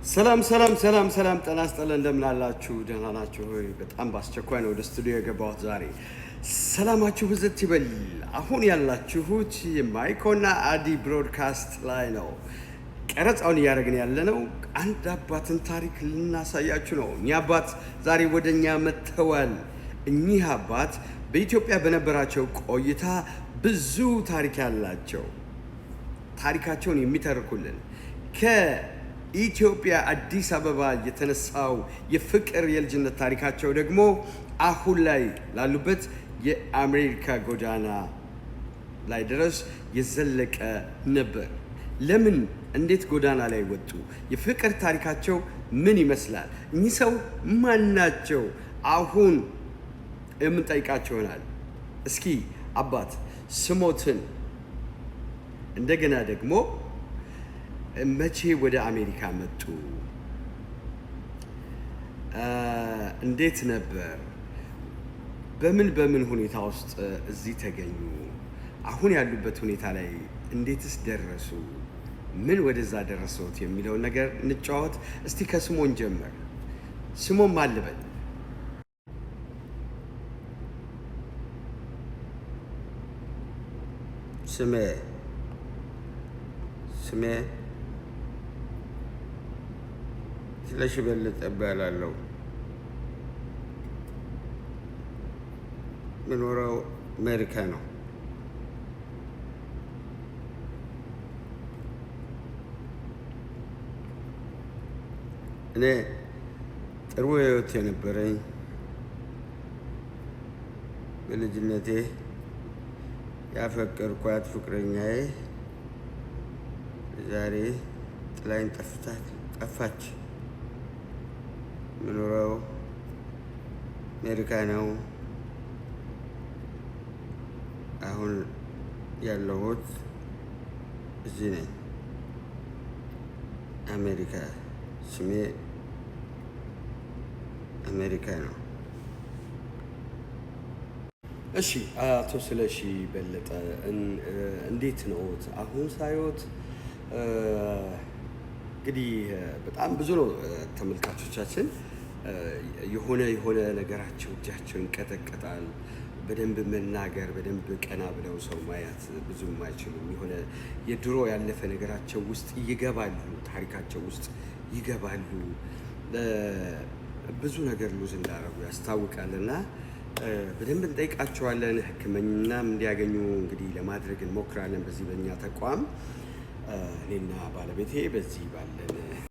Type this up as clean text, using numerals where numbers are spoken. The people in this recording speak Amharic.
ሰላም ጤና ይስጥልን እንደምን አላችሁ? ደህና ናችሁ ሆይ? በጣም በአስቸኳይ ነው ወደ ስቱዲዮ የገባሁት ዛሬ። ሰላማችሁ ብዝት ይበል። አሁን ያላችሁት የማይኮና አዲ ብሮድካስት ላይ ነው። ቀረጻውን እያደረግን ያለነው አንድ አባትን ታሪክ ልናሳያችሁ ነው። እኚህ አባት ዛሬ ወደኛ መጥተዋል። እኚህ አባት በኢትዮጵያ በነበራቸው ቆይታ ብዙ ታሪክ ያላቸው ታሪካቸውን የሚተርኩልን ከኢትዮጵያ አዲስ አበባ የተነሳው የፍቅር የልጅነት ታሪካቸው ደግሞ አሁን ላይ ላሉበት የአሜሪካ ጎዳና ላይ ድረስ የዘለቀ ነበር። ለምን እንዴት ጎዳና ላይ ወጡ? የፍቅር ታሪካቸው ምን ይመስላል? እኚህ ሰው ማን ናቸው? አሁን የምንጠይቃቸው ይሆናል። እስኪ አባት ስሞትን እንደገና ደግሞ መቼ ወደ አሜሪካ መጡ? እንዴት ነበር? በምን ሁኔታ ውስጥ እዚህ ተገኙ? አሁን ያሉበት ሁኔታ ላይ እንዴትስ ደረሱ? ምን ወደዛ ደረሰውት የሚለውን ነገር እንጫወት። እስቲ ከስሞን ጀመር። ስሞን ማን ልበል? ስሜ ስለሺ በለጠ እባላለሁ። የምኖረው አሜሪካ ነው። እኔ ጥሩ ህይወት የነበረኝ በልጅነቴ ያፈቀርኳት ፍቅረኛዬ ዛሬ ጥላኝ ጠፋች። የምኖረው አሜሪካ ነው። አሁን ያለሁት እዚህ ነኝ፣ አሜሪካ። ስሜ አሜሪካ ነው። እሺ አቶ ስለሺ በለጠ እንዴት ነዎት? አሁን ሳይዎት እንግዲህ በጣም ብዙ ነው ተመልካቾቻችን። የሆነ ነገራቸው እጃቸው ይንቀጠቀጣል። በደንብ መናገር፣ በደንብ ቀና ብለው ሰው ማየት ብዙም አይችሉም። የሆነ የድሮ ያለፈ ነገራቸው ውስጥ ይገባሉ፣ ታሪካቸው ውስጥ ይገባሉ። ብዙ ነገር ሉዝ እንዳደረጉ ያስታውቃል። እና በደንብ እንጠይቃቸዋለን። ሕክምናም እንዲያገኙ እንግዲህ ለማድረግ እንሞክራለን። በዚህ በእኛ ተቋም እኔና ባለቤቴ በዚህ ባለን